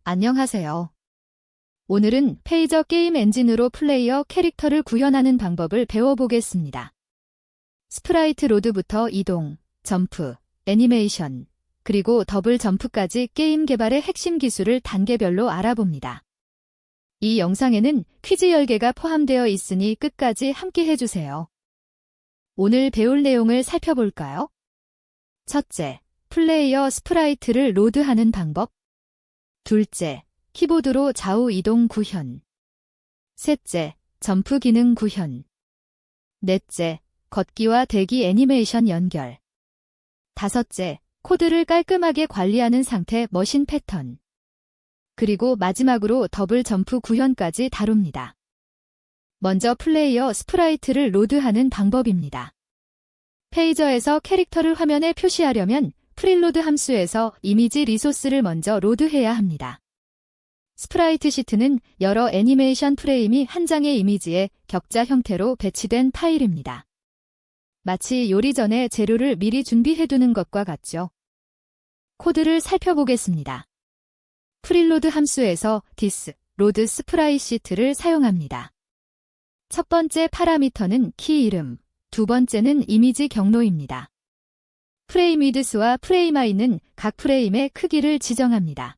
안녕하세요. 오늘은 페이저 게임 엔진으로 플레이어 캐릭터를 구현하는 방법을 배워보겠습니다. 스프라이트 로드부터 이동, 점프, 애니메이션, 그리고 더블 점프까지 게임 개발의 핵심 기술을 단계별로 알아봅니다. 이 영상에는 퀴즈 10개가 포함되어 있으니 끝까지 함께 해주세요. 오늘 배울 내용을 살펴볼까요? 첫째, 플레이어 스프라이트를 로드하는 방법. 둘째, 키보드로 좌우 이동 구현. 셋째, 점프 기능 구현. 넷째, 걷기와 대기 애니메이션 연결. 다섯째, 코드를 깔끔하게 관리하는 상태 머신 패턴. 그리고 마지막으로 더블 점프 구현까지 다룹니다. 먼저 플레이어 스프라이트를 로드하는 방법입니다. 페이저에서 캐릭터를 화면에 표시하려면 프릴로드 함수에서 이미지 리소스를 먼저 로드해야 합니다. 스프라이트 시트는 여러 애니메이션 프레임이 한 장의 이미지에 격자 형태로 배치된 파일입니다. 마치 요리 전에 재료를 미리 준비해두는 것과 같죠. 코드를 살펴보겠습니다. 프릴로드 함수에서 this, load sprite sheet를 사용합니다. 첫 번째 파라미터는 키 이름, 두 번째는 이미지 경로입니다. 프레임 위드스와 프레임 하이는 각 프레임의 크기를 지정합니다.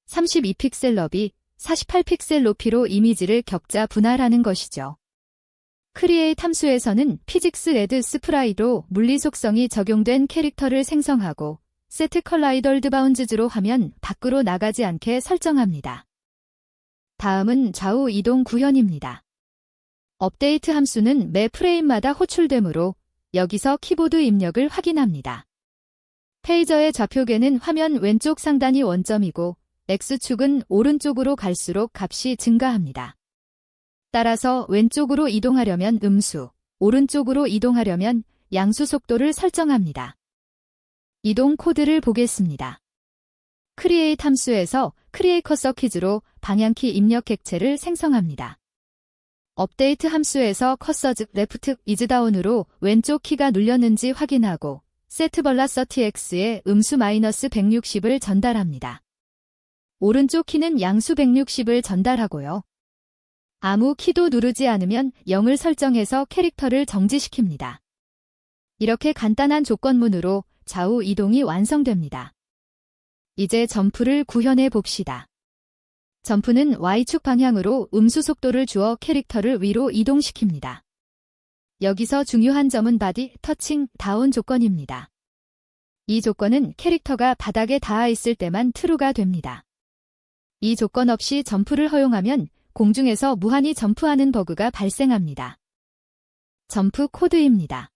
32픽셀 너비, 48픽셀 높이로 이미지를 격자 분할하는 것이죠. 크리에이트 함수에서는 피직스 레드 스프라이로 물리 속성이 적용된 캐릭터를 생성하고 세트 컬라이덜드 바운즈로 화면 밖으로 나가지 않게 설정합니다. 다음은 좌우 이동 구현입니다. 업데이트 함수는 매 프레임마다 호출되므로 여기서 키보드 입력을 확인합니다. 페이저의 좌표계는 화면 왼쪽 상단이 원점이고 X축은 오른쪽으로 갈수록 값이 증가합니다. 따라서 왼쪽으로 이동하려면 음수, 오른쪽으로 이동하려면 양수 속도를 설정합니다. 이동 코드를 보겠습니다. 크리에이트 함수에서 크리에이트 커서 키즈로 방향키 입력 객체를 생성합니다. 업데이트 함수에서 커서 즉 레프트 이즈 다운으로 왼쪽 키가 눌렸는지 확인하고 세트 velocityx에 음수 마이너스 160을 전달합니다. 오른쪽 키는 양수 160을 전달하고요. 아무 키도 누르지 않으면 0을 설정해서 캐릭터를 정지시킵니다. 이렇게 간단한 조건문으로 좌우 이동이 완성됩니다. 이제 점프를 구현해 봅시다. 점프는 Y축 방향으로 음수 속도를 주어 캐릭터를 위로 이동시킵니다. 여기서 중요한 점은 바디 터칭 다운 조건입니다. 이 조건은 캐릭터가 바닥에 닿아 있을 때만 true가 됩니다. 이 조건 없이 점프를 허용하면 공중에서 무한히 점프하는 버그가 발생합니다. 점프 코드입니다.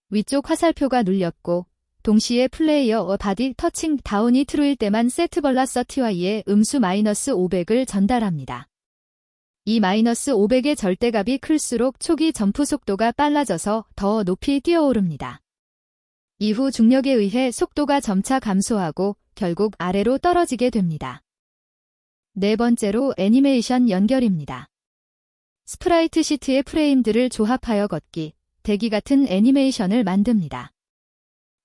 위쪽 화살표가 눌렸고 동시에 플레이어 바디 터칭 다운이 true일 때만 세트 velocity에 음수 마이너스 500을 전달합니다. 이 마이너스 500의 절대값이 클수록 초기 점프 속도가 빨라져서 더 높이 뛰어오릅니다. 이후 중력에 의해 속도가 점차 감소하고 결국 아래로 떨어지게 됩니다. 네 번째로 애니메이션 연결입니다. 스프라이트 시트의 프레임들을 조합하여 걷기, 대기 같은 애니메이션을 만듭니다.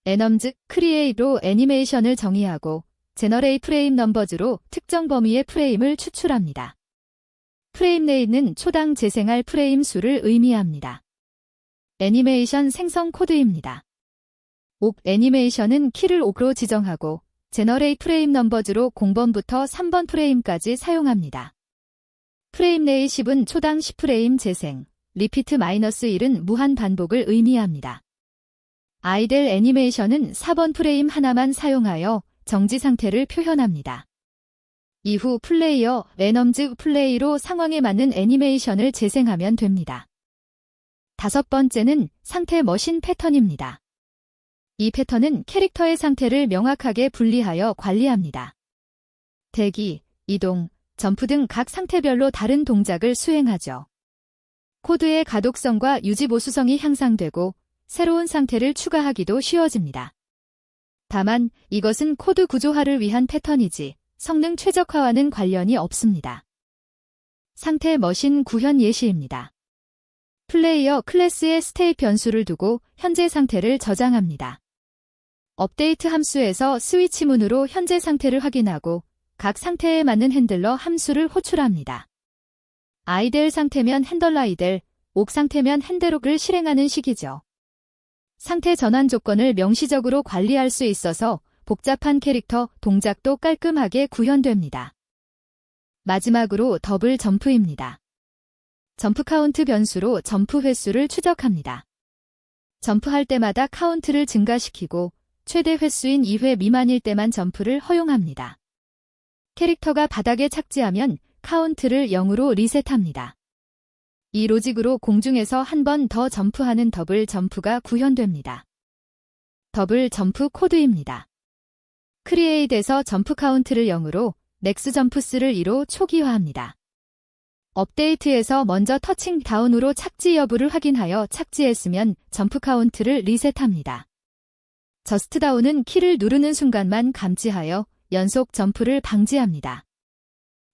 에넘 즉 크리에이트로 애니메이션을 정의하고 제너레이 프레임 넘버즈로 특정 범위의 프레임을 추출합니다. 프레임 내에는 초당 재생할 프레임 수를 의미합니다. 애니메이션 생성 코드입니다. 옥 애니메이션은 키를 옥으로 지정하고 제너레이 프레임 넘버즈로 0번부터 3번 프레임까지 사용합니다. 프레임 내의 10은 초당 10프레임 재생, 리피트 -1은 무한 반복을 의미합니다. 아이델 애니메이션은 4번 프레임 하나만 사용하여 정지 상태를 표현합니다. 이후 플레이어 랜덤즈 플레이로 상황에 맞는 애니메이션을 재생하면 됩니다. 다섯 번째는 상태 머신 패턴입니다. 이 패턴은 캐릭터의 상태를 명확하게 분리하여 관리합니다. 대기, 이동, 점프 등 각 상태별로 다른 동작을 수행하죠. 코드의 가독성과 유지 보수성이 향상되고 새로운 상태를 추가하기도 쉬워집니다. 다만 이것은 코드 구조화를 위한 패턴이지 성능 최적화와는 관련이 없습니다. 상태 머신 구현 예시입니다. 플레이어 클래스에 스테이트 변수를 두고 현재 상태를 저장합니다. 업데이트 함수에서 스위치 문으로 현재 상태를 확인하고 각 상태에 맞는 핸들러 함수를 호출합니다. 아이델 상태면 핸들러 아이델, 옥 상태면 핸들옥을 실행하는 식이죠. 상태 전환 조건을 명시적으로 관리할 수 있어서 복잡한 캐릭터 동작도 깔끔하게 구현됩니다. 마지막으로 더블 점프입니다. 점프 카운트 변수로 점프 횟수를 추적합니다. 점프할 때마다 카운트를 증가시키고 최대 횟수인 2회 미만일 때만 점프를 허용합니다. 캐릭터가 바닥에 착지하면 카운트를 0으로 리셋합니다. 이 로직으로 공중에서 한 번 더 점프하는 더블 점프가 구현됩니다. 더블 점프 코드입니다. 크리에이트에서 점프 카운트를 0으로, 맥스 점프스를 2로 초기화합니다. 업데이트에서 먼저 터칭 다운으로 착지 여부를 확인하여 착지했으면 점프 카운트를 리셋합니다. 저스트 다운은 키를 누르는 순간만 감지하여 연속 점프를 방지합니다.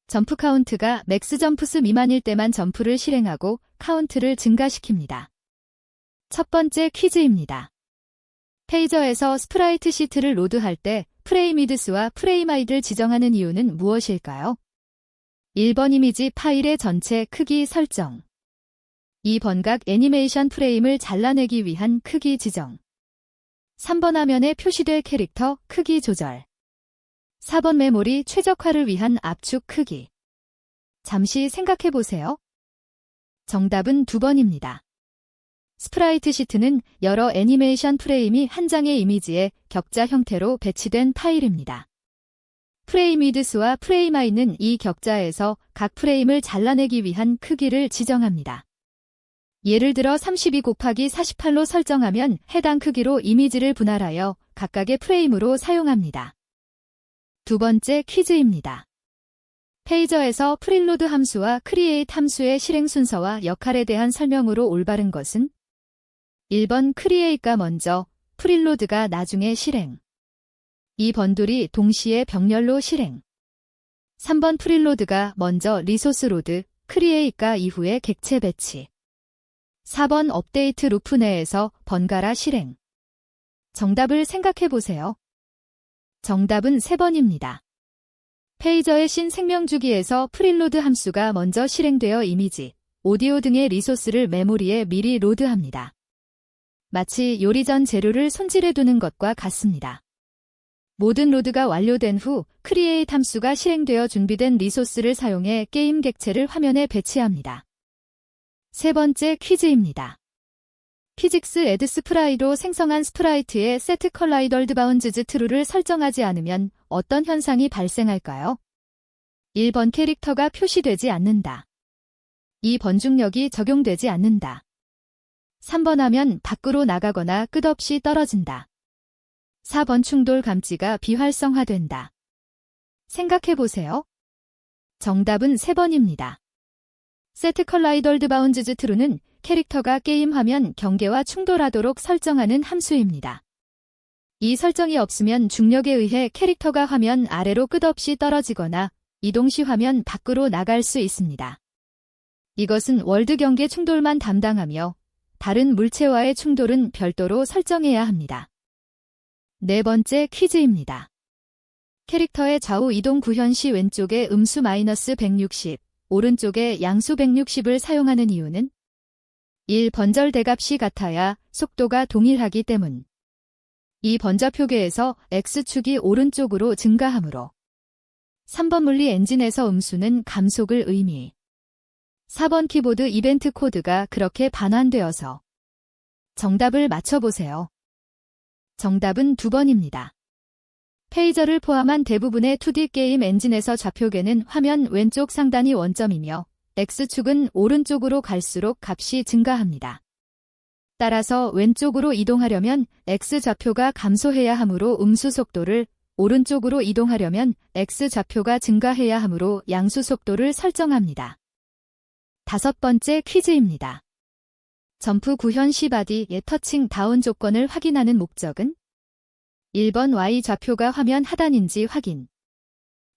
점프 카운트가 맥스 점프스 미만일 때만 점프를 실행하고 카운트를 증가시킵니다. 첫 번째 퀴즈입니다. 페이저에서 스프라이트 시트를 로드할 때 프레임 위드스와 프레임 하이트를 지정하는 이유는 무엇일까요? 1번 이미지 파일의 전체 크기 설정, 2번 각 애니메이션 프레임을 잘라내기 위한 크기 지정, 3번 화면에 표시될 캐릭터 크기 조절, 4번 메모리 최적화를 위한 압축 크기. 잠시 생각해보세요. 정답은 2번입니다. 스프라이트 시트는 여러 애니메이션 프레임이 한 장의 이미지에 격자 형태로 배치된 파일입니다. 프레임 위드스와 프레임 하이트는 이 격자에서 각 프레임을 잘라내기 위한 크기를 지정합니다. 예를 들어 32 곱하기 48로 설정하면 해당 크기로 이미지를 분할하여 각각의 프레임으로 사용합니다. 두 번째 퀴즈입니다. 페이저에서 프릴로드 함수와 크리에이트 함수의 실행 순서와 역할에 대한 설명으로 올바른 것은? 1번 크리에이트가 먼저, 프릴로드가 나중에 실행. 2번 둘이 동시에 병렬로 실행. 3번 프릴로드가 먼저 리소스 로드, 크리에이트가 이후에 객체 배치. 4번 업데이트 루프 내에서 번갈아 실행. 정답을 생각해보세요. 정답은 3번입니다. 페이저의 신 생명주기에서 프릴로드 함수가 먼저 실행되어 이미지, 오디오 등의 리소스를 메모리에 미리 로드합니다. 마치 요리 전 재료를 손질해 두는 것과 같습니다. 모든 로드가 완료된 후 크리에이트 함수가 실행되어 준비된 리소스를 사용해 게임 객체를 화면에 배치합니다. 세 번째 퀴즈입니다. 피직스 애드 스프라이로 생성한 스프라이트에 세트 컬라이덜드 바운즈즈 트루를 설정하지 않으면 어떤 현상이 발생할까요? 1번 캐릭터가 표시되지 않는다. 2번 중력이 적용되지 않는다. 3번 화면 밖으로 나가거나 끝없이 떨어진다. 4번 충돌 감지가 비활성화된다. 생각해보세요. 정답은 3번입니다. 세트 컬라이덜드 바운즈즈 트루는 캐릭터가 게임 화면 경계와 충돌하도록 설정하는 함수입니다. 이 설정이 없으면 중력에 의해 캐릭터가 화면 아래로 끝없이 떨어지거나 이동 시 화면 밖으로 나갈 수 있습니다. 이것은 월드 경계 충돌만 담당하며 다른 물체와의 충돌은 별도로 설정해야 합니다. 네 번째 퀴즈입니다. 캐릭터의 좌우 이동 구현 시 왼쪽에 음수 -160, 오른쪽에 양수 160을 사용하는 이유는? 1. 번절 대값이 같아야 속도가 동일하기 때문. 2. 번져 표계에서 X축이 오른쪽으로 증가하므로. 3번 물리 엔진에서 음수는 감속을 의미. 4번 키보드 이벤트 코드가 그렇게 반환되어서. 정답을 맞춰보세요. 정답은 2번입니다. 페이저를 포함한 대부분의 2D 게임 엔진에서 좌표계는 화면 왼쪽 상단이 원점이며 X축은 오른쪽으로 갈수록 값이 증가합니다. 따라서 왼쪽으로 이동하려면 X좌표가 감소해야 하므로 음수 속도를, 오른쪽으로 이동하려면 X좌표가 증가해야 하므로 양수 속도를 설정합니다. 다섯 번째 퀴즈입니다. 점프 구현 시 바디의 터칭 다운 조건을 확인하는 목적은? 1번 Y좌표가 화면 하단인지 확인.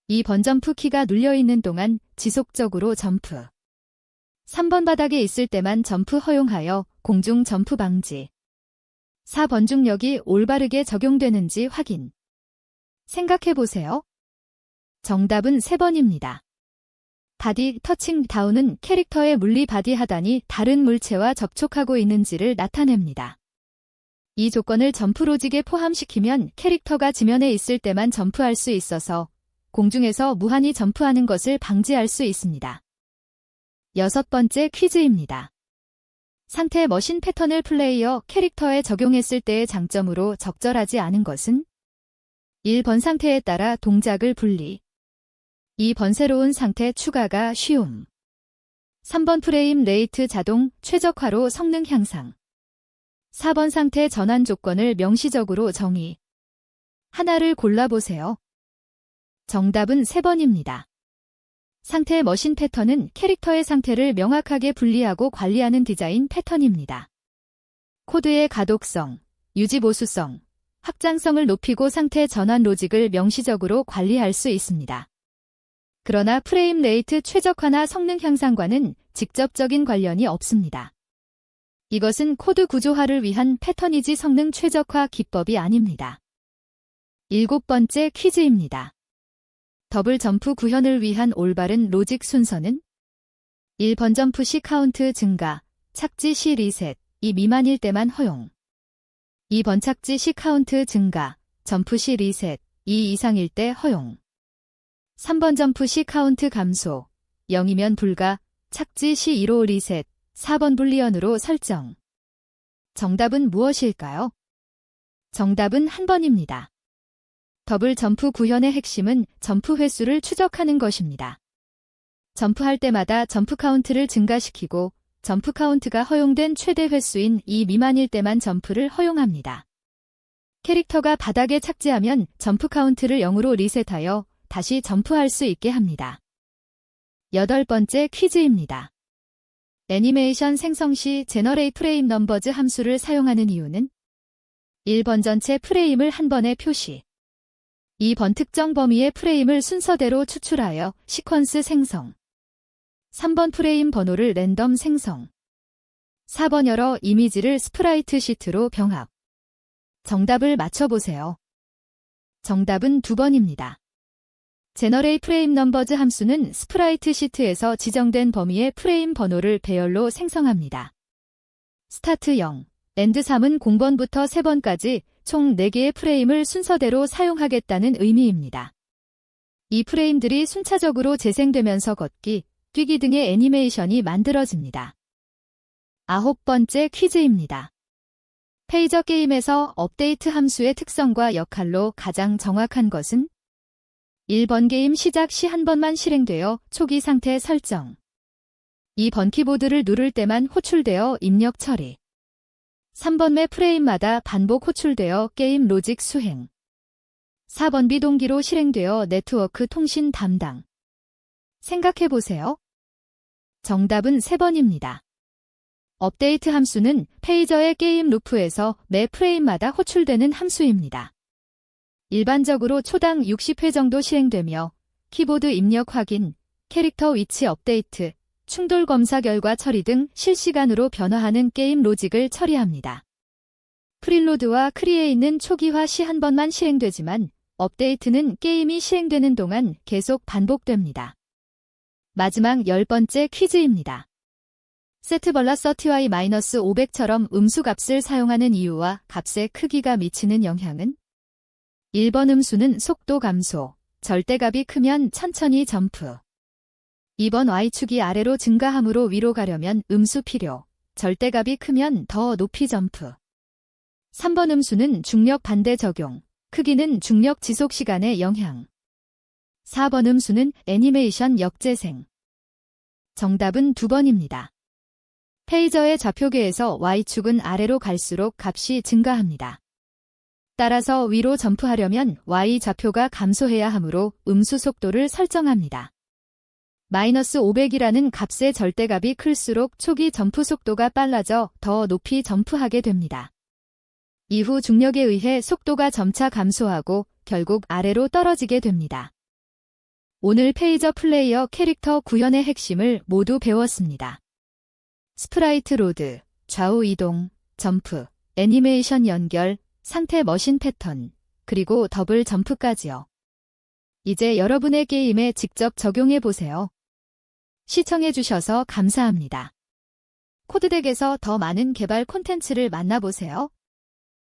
2번 점프 키가 눌려있는 동안 지속적으로 점프. 3번 바닥에 있을 때만 점프 허용하여 공중 점프 방지. 4번 중력이 올바르게 적용되는지 확인. 생각해보세요. 정답은 3번입니다. 바디 터칭 다운은 캐릭터의 물리 바디 하단이 다른 물체와 접촉하고 있는지를 나타냅니다. 이 조건을 점프 로직에 포함시키면 캐릭터가 지면에 있을 때만 점프할 수 있어서 공중에서 무한히 점프하는 것을 방지할 수 있습니다. 6번째 퀴즈입니다. 상태 머신 패턴을 플레이어 캐릭터에 적용했을 때의 장점으로 적절하지 않은 것은 1번 상태에 따라 동작을 분리 2번 새로운 상태 추가가 쉬움 3번 프레임 레이트 자동 최적화로 성능 향상 4번 상태 전환 조건을 명시적으로 정의 하나를 골라보세요. 정답은 3번입니다. 상태 머신 패턴은 캐릭터의 상태를 명확하게 분리하고 관리하는 디자인 패턴입니다. 코드의 가독성, 유지 보수성, 확장성을 높이고 상태 전환 로직을 명시적으로 관리할 수 있습니다. 그러나 프레임 레이트 최적화나 성능 향상과는 직접적인 관련이 없습니다. 이것은 코드 구조화를 위한 패턴이지 성능 최적화 기법이 아닙니다. 7번째 퀴즈입니다. 더블 점프 구현을 위한 올바른 로직 순서는 1번 점프 시 카운트 증가, 착지 시 리셋, 2 미만일 때만 허용 2번 착지 시 카운트 증가, 점프 시 리셋, 2 이상일 때 허용 3번 점프 시 카운트 감소, 0이면 불가, 착지 시 1호 리셋, 4번 불리언으로 설정. 정답은 무엇일까요? 정답은 1번입니다. 더블 점프 구현의 핵심은 점프 횟수를 추적하는 것입니다. 점프할 때마다 점프 카운트를 증가시키고 점프 카운트가 허용된 최대 횟수인 2 미만일 때만 점프를 허용합니다. 캐릭터가 바닥에 착지하면 점프 카운트를 0으로 리셋하여 다시 점프할 수 있게 합니다. 8번째 퀴즈입니다. 애니메이션 생성 시 제너레이트 프레임 넘버즈 함수를 사용하는 이유는 1번 전체 프레임을 한 번에 표시 2번 특정 범위의 프레임을 순서대로 추출하여 시퀀스 생성 3번 프레임 번호를 랜덤 생성 4번 여러 이미지를 스프라이트 시트로 병합 정답을 맞춰보세요. 정답은 2번입니다. 제너레이트 프레임 넘버즈 함수는 스프라이트 시트에서 지정된 범위의 프레임 번호를 배열로 생성합니다. 스타트 0, 엔드 3은 0번부터 3번까지 총 4개의 프레임을 순서대로 사용하겠다는 의미입니다. 이 프레임들이 순차적으로 재생되면서 걷기, 뛰기 등의 애니메이션이 만들어집니다. 9번째 퀴즈입니다. 페이저 게임에서 업데이트 함수의 특성과 역할로 가장 정확한 것은 1번 게임 시작 시 한 번만 실행되어 초기 상태 설정 2번 키보드를 누를 때만 호출되어 입력 처리 3번 매 프레임마다 반복 호출되어 게임 로직 수행 4번 비동기로 실행되어 네트워크 통신 담당 생각해보세요. 정답은 3번입니다. 업데이트 함수는 페이저의 게임 루프에서 매 프레임마다 호출되는 함수입니다. 일반적으로 초당 60회 정도 실행되며 키보드 입력 확인, 캐릭터 위치 업데이트, 충돌 검사 결과 처리 등 실시간으로 변화하는 게임 로직을 처리합니다. 프릴로드와 크리에이는 초기화 시 한 번만 실행되지만 업데이트는 게임이 실행되는 동안 계속 반복됩니다. 마지막 10번째 퀴즈입니다. setVelocity-500처럼 음수 값을 사용하는 이유와 값의 크기가 미치는 영향은 1번 음수는 속도 감소, 절대값이 크면 천천히 점프 2번 Y축이 아래로 증가함으로 위로 가려면 음수 필요, 절대값이 크면 더 높이 점프 3번 음수는 중력 반대 적용, 크기는 중력 지속 시간의 영향 4번 음수는 애니메이션 역재생 정답은 2번입니다. 페이저의 좌표계에서 Y축은 아래로 갈수록 값이 증가합니다. 따라서 위로 점프하려면 Y 좌표가 감소해야 하므로 음수 속도를 설정합니다. 마이너스 500이라는 값의 절대값이 클수록 초기 점프 속도가 빨라져 더 높이 점프하게 됩니다. 이후 중력에 의해 속도가 점차 감소하고 결국 아래로 떨어지게 됩니다. 오늘 페이저 플레이어 캐릭터 구현의 핵심을 모두 배웠습니다. 스프라이트 로드, 좌우 이동, 점프, 애니메이션 연결, 상태 머신 패턴, 그리고 더블 점프까지요. 이제 여러분의 게임에 직접 적용해 보세요. 시청해 주셔서 감사합니다. 코드덱에서 더 많은 개발 콘텐츠를 만나보세요.